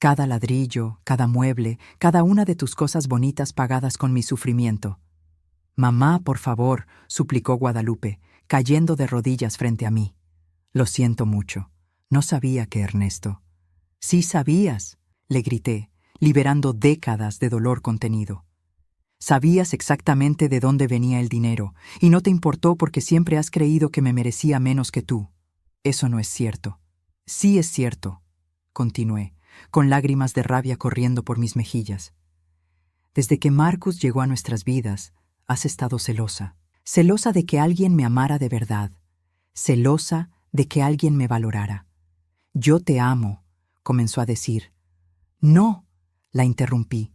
Cada ladrillo, cada mueble, cada una de tus cosas bonitas pagadas con mi sufrimiento. Mamá, por favor, suplicó Guadalupe, cayendo de rodillas frente a mí. Lo siento mucho. No sabía que Ernesto. Sí sabías, le grité, liberando décadas de dolor contenido. Sabías exactamente de dónde venía el dinero, y no te importó porque siempre has creído que me merecía menos que tú. Eso no es cierto. Sí es cierto, continué, con lágrimas de rabia corriendo por mis mejillas. Desde que Marcus llegó a nuestras vidas, has estado celosa. Celosa de que alguien me amara de verdad. Celosa de que alguien me valorara. Yo te amo, comenzó a decir. No, la interrumpí.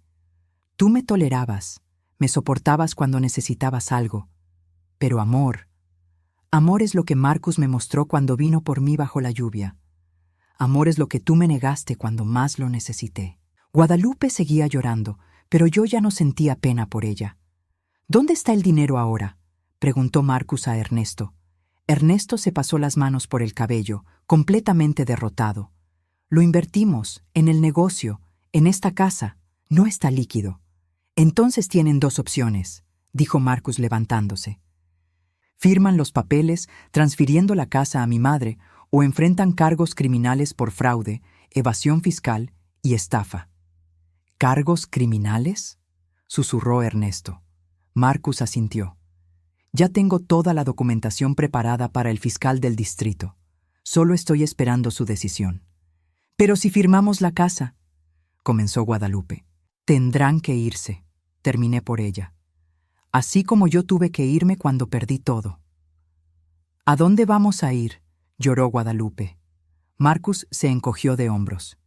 Tú me tolerabas, me soportabas cuando necesitabas algo. Pero amor es lo que Marcus me mostró cuando vino por mí bajo la lluvia. Amor es lo que tú me negaste cuando más lo necesité. Guadalupe seguía llorando, pero yo ya no sentía pena por ella. ¿Dónde está el dinero ahora?, preguntó Marcus a Ernesto. Ernesto se pasó las manos por el cabello, completamente derrotado. Lo invertimos, en el negocio, en esta casa. No está líquido. Entonces tienen dos opciones, dijo Marcus levantándose. Firman los papeles transfiriendo la casa a mi madre o enfrentan cargos criminales por fraude, evasión fiscal y estafa. ¿Cargos criminales?, susurró Ernesto. Marcus asintió. Ya tengo toda la documentación preparada para el fiscal del distrito. Solo estoy esperando su decisión. Pero si firmamos la casa, comenzó Guadalupe. Tendrán que irse, terminé por ella. Así como yo tuve que irme cuando perdí todo. ¿A dónde vamos a ir?, lloró Guadalupe. Marcus se encogió de hombros.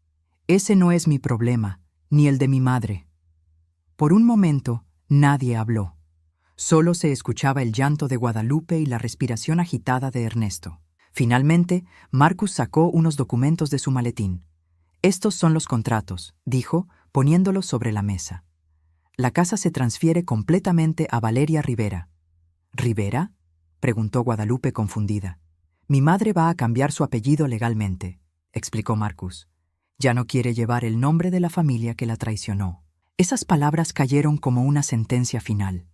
Ese no es mi problema, ni el de mi madre. Por un momento, nadie habló. Solo se escuchaba el llanto de Guadalupe y la respiración agitada de Ernesto. Finalmente, Marcus sacó unos documentos de su maletín. Estos son los contratos, dijo, poniéndolos sobre la mesa. La casa se transfiere completamente a Valeria Rivera. ¿Rivera?, preguntó Guadalupe confundida. Mi madre va a cambiar su apellido legalmente, explicó Marcus. Ya no quiere llevar el nombre de la familia que la traicionó. Esas palabras cayeron como una sentencia final.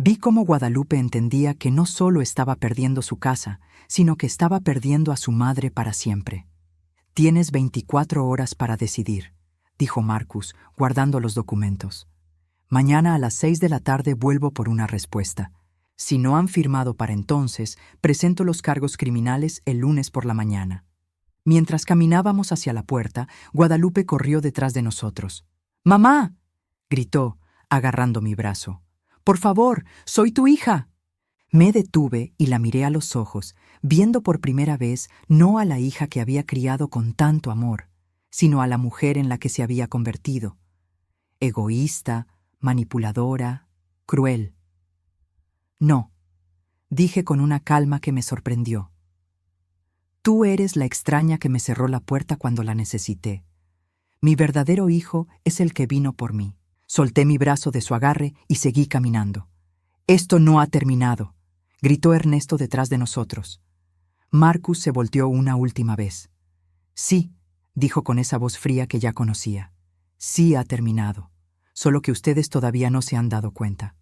Vi cómo Guadalupe entendía que no solo estaba perdiendo su casa, sino que estaba perdiendo a su madre para siempre. Tienes 24 horas para decidir, dijo Marcus, guardando los documentos. Mañana a las 6 de la tarde vuelvo por una respuesta. Si no han firmado para entonces, presento los cargos criminales el lunes por la mañana. Mientras caminábamos hacia la puerta, Guadalupe corrió detrás de nosotros. ¡Mamá!, gritó, agarrando mi brazo. ¡Por favor, soy tu hija! Me detuve y la miré a los ojos, viendo por primera vez no a la hija que había criado con tanto amor, sino a la mujer en la que se había convertido. Egoísta, manipuladora, cruel. No, dije con una calma que me sorprendió. Tú eres la extraña que me cerró la puerta cuando la necesité. Mi verdadero hijo es el que vino por mí. Solté mi brazo de su agarre y seguí caminando. «Esto no ha terminado», gritó Ernesto detrás de nosotros. Marcus se volteó una última vez. «Sí», dijo con esa voz fría que ya conocía. «Sí ha terminado, solo que ustedes todavía no se han dado cuenta».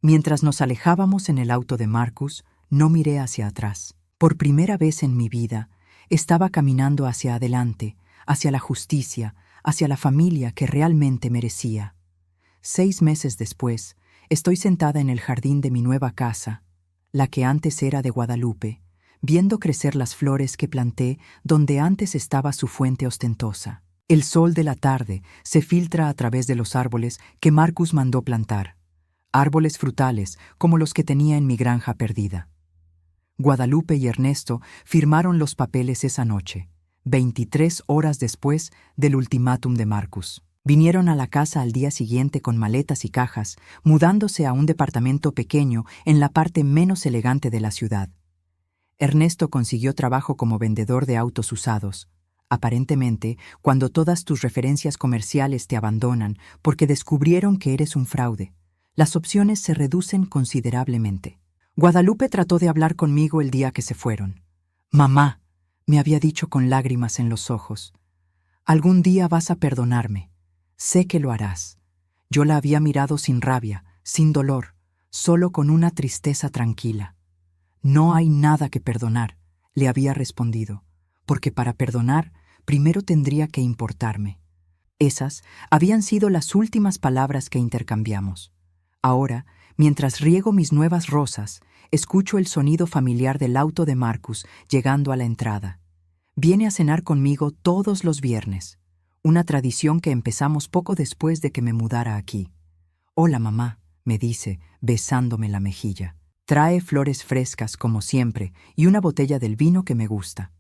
Mientras nos alejábamos en el auto de Marcus, no miré hacia atrás. Por primera vez en mi vida, estaba caminando hacia adelante, hacia la justicia, hacia la familia que realmente merecía. 6 meses después, estoy sentada en el jardín de mi nueva casa, la que antes era de Guadalupe, viendo crecer las flores que planté donde antes estaba su fuente ostentosa. El sol de la tarde se filtra a través de los árboles que Marcus mandó plantar, árboles frutales como los que tenía en mi granja perdida. Guadalupe y Ernesto firmaron los papeles esa noche, 23 horas después del ultimátum de Marcus. Vinieron a la casa al día siguiente con maletas y cajas, mudándose a un departamento pequeño en la parte menos elegante de la ciudad. Ernesto consiguió trabajo como vendedor de autos usados. Aparentemente, cuando todas tus referencias comerciales te abandonan porque descubrieron que eres un fraude, las opciones se reducen considerablemente. Guadalupe trató de hablar conmigo el día que se fueron. «Mamá», me había dicho con lágrimas en los ojos, «algún día vas a perdonarme. Sé que lo harás». Yo la había mirado sin rabia, sin dolor, solo con una tristeza tranquila. «No hay nada que perdonar», le había respondido, «porque para perdonar, primero tendría que importarme». Esas habían sido las últimas palabras que intercambiamos. Ahora, mientras riego mis nuevas rosas, escucho el sonido familiar del auto de Marcus llegando a la entrada. Viene a cenar conmigo todos los viernes, una tradición que empezamos poco después de que me mudara aquí. «Hola, mamá», me dice, besándome la mejilla. Trae flores frescas, como siempre, y una botella del vino que me gusta.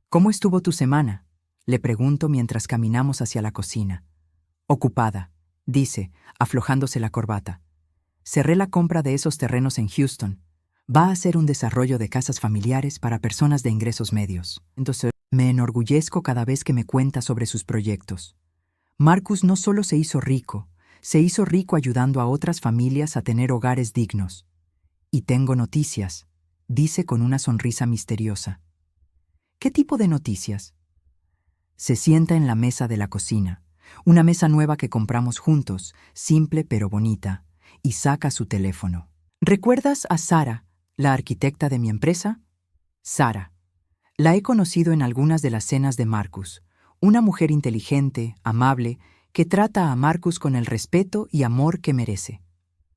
«¿Cómo estuvo tu semana?», le pregunto mientras caminamos hacia la cocina. «Ocupada», dice, aflojándose la corbata. «Cerré la compra de esos terrenos en Houston. Va a ser un desarrollo de casas familiares para personas de ingresos medios. Entonces, me enorgullezco cada vez que me cuenta sobre sus proyectos. Marcus no solo se hizo rico ayudando a otras familias a tener hogares dignos. Y tengo noticias», dice con una sonrisa misteriosa. «¿Qué tipo de noticias?». Se sienta en la mesa de la cocina, una mesa nueva que compramos juntos, simple pero bonita, y saca su teléfono. «¿Recuerdas a Sara, la arquitecta de mi empresa?». Sara. La he conocido en algunas de las cenas de Marcus, una mujer inteligente, amable, que trata a Marcus con el respeto y amor que merece.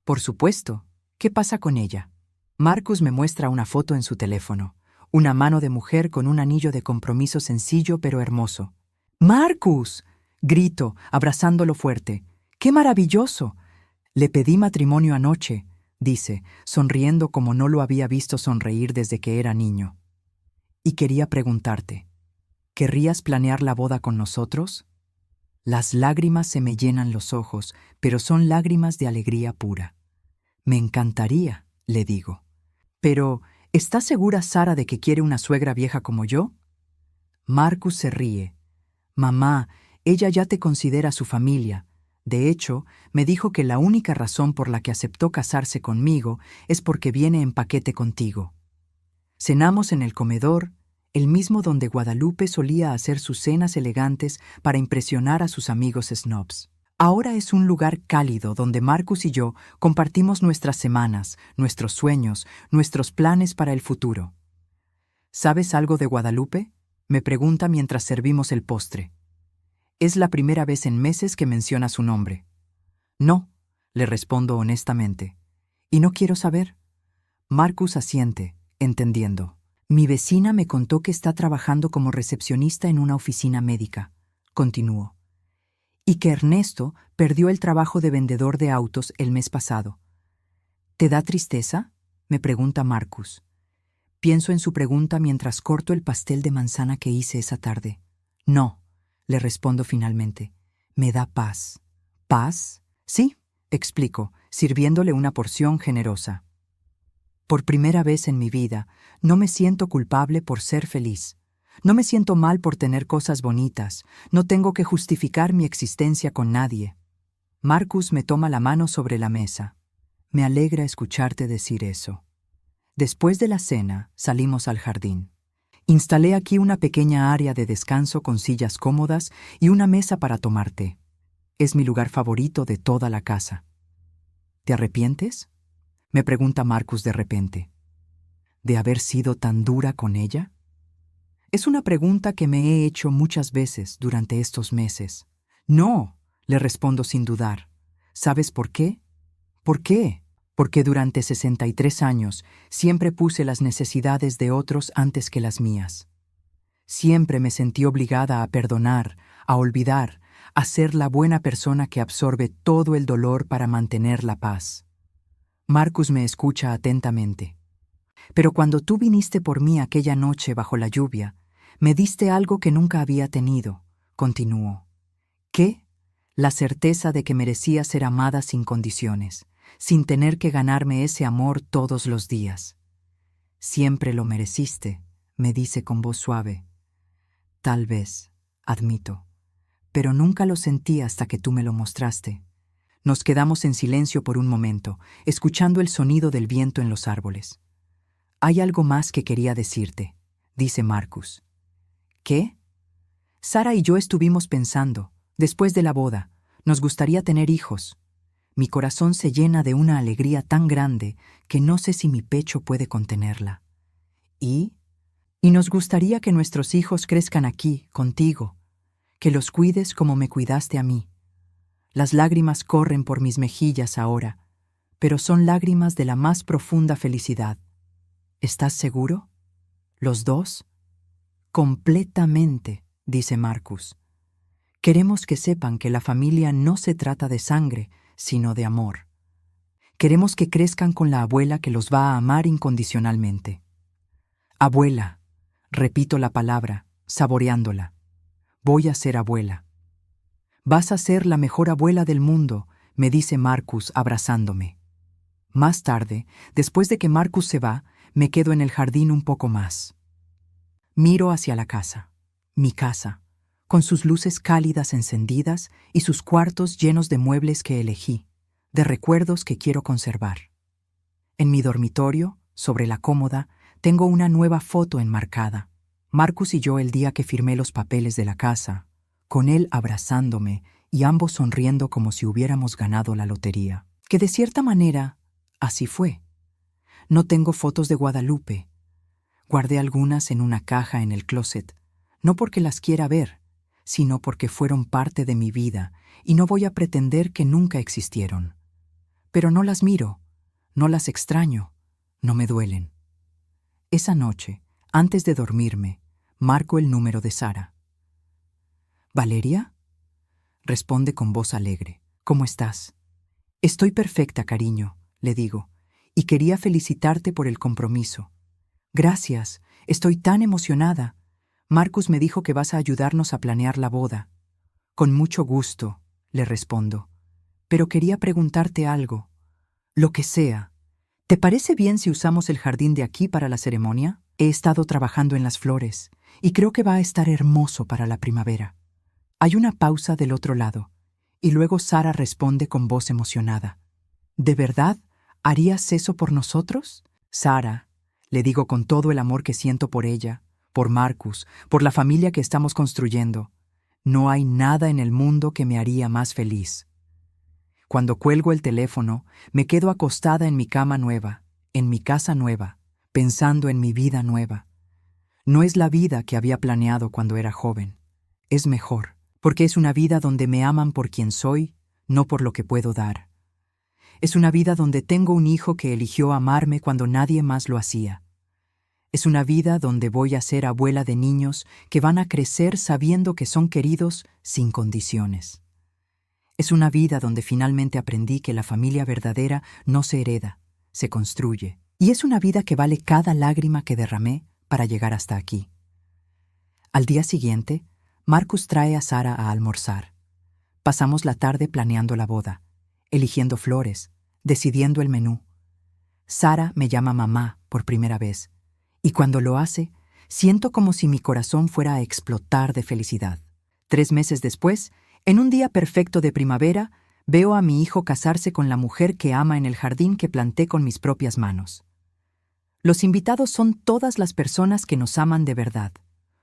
«Por supuesto. ¿Qué pasa con ella?». Marcus me muestra una foto en su teléfono, una mano de mujer con un anillo de compromiso sencillo pero hermoso. «¡Marcus!», grito, abrazándolo fuerte. «¡Qué maravilloso! Le pedí matrimonio anoche», dice, sonriendo como no lo había visto sonreír desde que era niño. «Y quería preguntarte, ¿querrías planear la boda con nosotros?». Las lágrimas se me llenan los ojos, pero son lágrimas de alegría pura. «Me encantaría», le digo. «Pero, ¿estás segura, Sara, de que quiere una suegra vieja como yo?». Marcus se ríe. «Mamá, ella ya te considera su familia. De hecho, me dijo que la única razón por la que aceptó casarse conmigo es porque viene en paquete contigo». Cenamos en el comedor, el mismo donde Guadalupe solía hacer sus cenas elegantes para impresionar a sus amigos snobs. Ahora es un lugar cálido donde Marcus y yo compartimos nuestras semanas, nuestros sueños, nuestros planes para el futuro. «¿Sabes algo de Guadalupe?», me pregunta mientras servimos el postre. Es la primera vez en meses que menciona su nombre. «No», le respondo honestamente. «Y no quiero saber». Marcus asiente, entendiendo. «Mi vecina me contó que está trabajando como recepcionista en una oficina médica», continúo. «Y que Ernesto perdió el trabajo de vendedor de autos el mes pasado». «¿Te da tristeza?», me pregunta Marcus. Pienso en su pregunta mientras corto el pastel de manzana que hice esa tarde. «No», le respondo finalmente. «Me da paz». «¿Paz?». «Sí», explico, sirviéndole una porción generosa. «Por primera vez en mi vida, no me siento culpable por ser feliz. No me siento mal por tener cosas bonitas. No tengo que justificar mi existencia con nadie». Marcus me toma la mano sobre la mesa. «Me alegra escucharte decir eso». Después de la cena, salimos al jardín. Instalé aquí una pequeña área de descanso con sillas cómodas y una mesa para tomar té. Es mi lugar favorito de toda la casa. «¿Te arrepientes?», me pregunta Marcus de repente. «¿De haber sido tan dura con ella?». Es una pregunta que me he hecho muchas veces durante estos meses. «No», le respondo sin dudar. ¿Sabes por qué? ¿Por qué? Porque durante 63 años siempre puse las necesidades de otros antes que las mías. Siempre me sentí obligada a perdonar, a olvidar, a ser la buena persona que absorbe todo el dolor para mantener la paz. Marcus me escucha atentamente. Pero cuando tú viniste por mí aquella noche bajo la lluvia, me diste algo que nunca había tenido, continuó. ¿Qué? La certeza de que merecía ser amada sin condiciones, sin tener que ganarme ese amor todos los días. Siempre lo mereciste, me dice con voz suave. Tal vez, admito, pero nunca lo sentí hasta que tú me lo mostraste. Nos quedamos en silencio por un momento, escuchando el sonido del viento en los árboles. Hay algo más que quería decirte, dice Marcus. ¿Qué? Sara y yo estuvimos pensando, después de la boda, nos gustaría tener hijos. Mi corazón se llena de una alegría tan grande que no sé si mi pecho puede contenerla. ¿Y? Y nos gustaría que nuestros hijos crezcan aquí, contigo, que los cuides como me cuidaste a mí. Las lágrimas corren por mis mejillas ahora, pero son lágrimas de la más profunda felicidad. ¿Estás seguro? ¿Los dos? Completamente, dice Marcus. Queremos que sepan que la familia no se trata de sangre, sino de amor. Queremos que crezcan con la abuela que los va a amar incondicionalmente. Abuela, repito la palabra, saboreándola. Voy a ser abuela. Vas a ser la mejor abuela del mundo, me dice Marcus abrazándome. Más tarde, después de que Marcus se va, me quedo en el jardín un poco más. Miro hacia la casa, mi casa, con sus luces cálidas encendidas y sus cuartos llenos de muebles que elegí, de recuerdos que quiero conservar. En mi dormitorio, sobre la cómoda, tengo una nueva foto enmarcada. Marcus y yo el día que firmé los papeles de la casa, con él abrazándome y ambos sonriendo como si hubiéramos ganado la lotería. Que de cierta manera, así fue. No tengo fotos de Guadalupe. Guardé algunas en una caja en el closet, no porque las quiera ver, sino porque fueron parte de mi vida y no voy a pretender que nunca existieron. Pero no las miro, no las extraño, no me duelen. Esa noche, antes de dormirme, marco el número de Sara. ¿Valeria? Responde con voz alegre. ¿Cómo estás? Estoy perfecta, cariño, le digo, y quería felicitarte por el compromiso. Gracias, estoy tan emocionada. Marcus me dijo que vas a ayudarnos a planear la boda. Con mucho gusto, le respondo. Pero quería preguntarte algo. Lo que sea. ¿Te parece bien si usamos el jardín de aquí para la ceremonia? He estado trabajando en las flores, y creo que va a estar hermoso para la primavera. Hay una pausa del otro lado, y luego Sara responde con voz emocionada. ¿De verdad harías eso por nosotros? Sara, le digo con todo el amor que siento por ella, por Marcus, por la familia que estamos construyendo. No hay nada en el mundo que me haría más feliz. Cuando cuelgo el teléfono, me quedo acostada en mi cama nueva, en mi casa nueva, pensando en mi vida nueva. No es la vida que había planeado cuando era joven. Es mejor, porque es una vida donde me aman por quien soy, no por lo que puedo dar. Es una vida donde tengo un hijo que eligió amarme cuando nadie más lo hacía. Es una vida donde voy a ser abuela de niños que van a crecer sabiendo que son queridos sin condiciones. Es una vida donde finalmente aprendí que la familia verdadera no se hereda, se construye. Y es una vida que vale cada lágrima que derramé para llegar hasta aquí. Al día siguiente, Marcus trae a Sara a almorzar. Pasamos la tarde planeando la boda, eligiendo flores, decidiendo el menú. Sara me llama mamá por primera vez, y cuando lo hace, siento como si mi corazón fuera a explotar de felicidad. 3 meses después, en un día perfecto de primavera, veo a mi hijo casarse con la mujer que ama en el jardín que planté con mis propias manos. Los invitados son todas las personas que nos aman de verdad,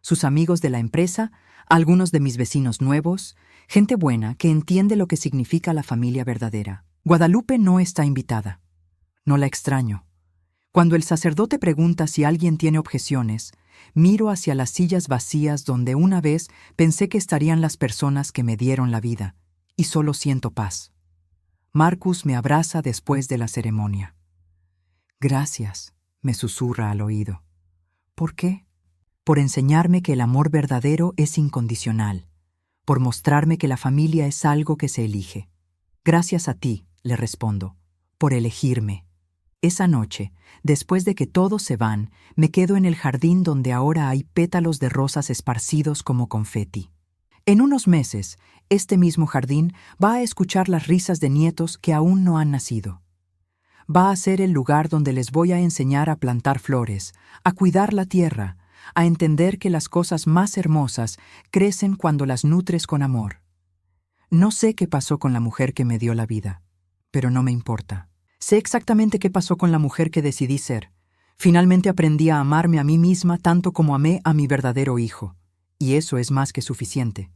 sus amigos de la empresa, algunos de mis vecinos nuevos, gente buena que entiende lo que significa la familia verdadera. Guadalupe no está invitada. No la extraño. Cuando el sacerdote pregunta si alguien tiene objeciones, miro hacia las sillas vacías donde una vez pensé que estarían las personas que me dieron la vida, y solo siento paz. Marcus me abraza después de la ceremonia. Gracias, me susurra al oído. ¿Por qué? Por enseñarme que el amor verdadero es incondicional, por mostrarme que la familia es algo que se elige. Gracias a ti, le respondo, por elegirme. Esa noche, después de que todos se van, me quedo en el jardín donde ahora hay pétalos de rosas esparcidos como confeti. En unos meses, este mismo jardín va a escuchar las risas de nietos que aún no han nacido. Va a ser el lugar donde les voy a enseñar a plantar flores, a cuidar la tierra, a entender que las cosas más hermosas crecen cuando las nutres con amor. No sé qué pasó con la mujer que me dio la vida, pero no me importa. Sé exactamente qué pasó con la mujer que decidí ser. Finalmente aprendí a amarme a mí misma tanto como amé a mi verdadero hijo, y eso es más que suficiente.